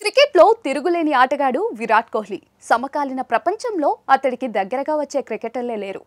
క్రికెట్లో తిరుగులేని ఆటగాడు విరాట్ కోహ్లీ. సమకాలీన ప్రపంచంలో అతడికి దగ్గరగా వచ్చే క్రికెటర్లే లేరు.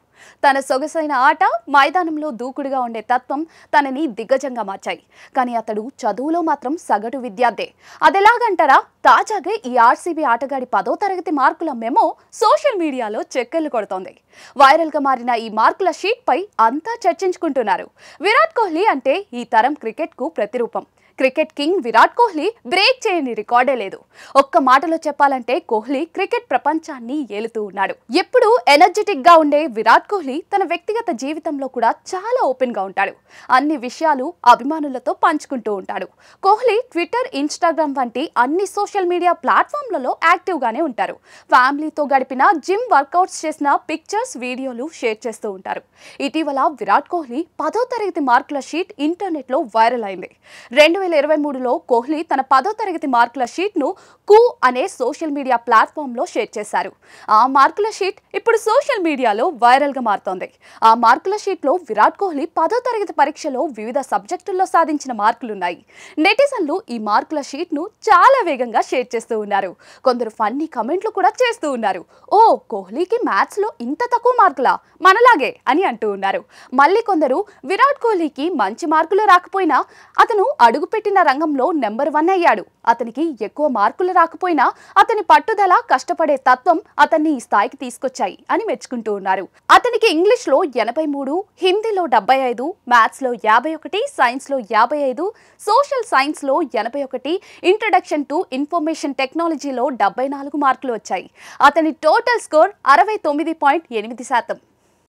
తన సొగసైన ఆట, మైదానంలో దూకుడుగా ఉండే తత్వం తనని దిగ్గజంగా మార్చాయి. కానీ అతడు చదువులో మాత్రం సగటు విద్యార్థే. అదెలాగంటారా? తాజాగా ఈ ఆర్సీబీ ఆటగాడి 10వ తరగతి మార్కుల మెమో సోషల్ మీడియాలో చక్కర్లు కొడుతోంది. వైరల్గా మారిన ఈ మార్కుల షీట్ పై అంతా చర్చించుకుంటున్నారు. విరాట్ కోహ్లీ అంటే ఈ తరం క్రికెట్కు ప్రతిరూపం. Cricket king Virat Kohli break చేయని రికార్డే లేదు. ఒక్క మాటలో చెప్పాలంటే కోహ్లీ క్రికెట్ ప్రపంచాన్ని ఏలుతూ ఉన్నాడు. ఎప్పుడు ఎనర్జెటిక్ గా ఉండే విరాట్ కోహ్లీ తన వ్యక్తిగత జీవితంలో కూడా చాలా ఓపెన్ గా ఉంటాడు. అన్ని విషయాలు అభిమానులతో పంచుకుంటూ ఉంటాడు. కోహ్లీ ట్విట్టర్, ఇన్స్టాగ్రామ్ వంటి అన్ని సోషల్ మీడియా ప్లాట్ఫామ్లలో యాక్టివ్ గానే ఉంటారు. ఫ్యామిలీతో గడిపిన జిమ్ వర్కౌట్స్ చేసిన పిక్చర్స్, వీడియోలు షేర్ చేస్తూ ఉంటారు. ఇటీవల విరాట్ కోహ్లీ 10వ తరగతి మార్కుల షీట్ ఇంటర్నెట్ లో వైరల్ అయింది. 2023లో కోహ్లీ తన 10వ తరగతి మార్కుల షీట్ ను కూ అనే సోషల్ మీడియా ప్లాట్ఫామ్ లో షేర్ చేశారు. ఆ మార్కుల షీట్ ఇప్పుడు సోషల్ మీడియాలో వైరల్ గా మారుతోంది. ఆ మార్కుల షీట్ లో విరాట్ కోహ్లీ 10వ తరగతి పరీక్షలో వివిధ సబ్జెక్టుల్లో సాధించిన మార్కులున్నాయి. నెటిజన్లు ఈ మార్కుల షీట్ ను చాలా వేగంగా షేర్ చేస్తూ ఉన్నారు. కొందరు ఫన్నీ కమెంట్లు కూడా చేస్తూ ఉన్నారు. ఓ, కోహ్లీకి మ్యాథ్స్ లో ఇంత తక్కువ మార్కులా, మనలాగే అని అంటూ ఉన్నారు. మళ్ళీ కొందరు విరాట్ కోహ్లీకి మంచి మార్కులు రాకపోయినా అతను అడుగుపెట్టిన రంగంలో నెంబర్ 1 అయ్యాడు. అతనికి ఎక్కువ మార్కులు రాకపోయినా అతని పట్టుదల, కష్టపడే తత్వం అతన్ని ఈ స్థాయికి తీసుకొచ్చాయి అని మెచ్చుకుంటూ ఉన్నారు. అతనికి ఇంగ్లీష్ లో 83, హిందీలో 75, మ్యాథ్స్ లో 51, సైన్స్ లో 55, సోషల్ సైన్స్ లో 81, ఇంట్రడక్షన్ టు ఇన్ఫర్మేషన్ టెక్నాలజీలో 74 మార్కులు వచ్చాయి. అతని టోటల్ స్కోర్ 69.8%.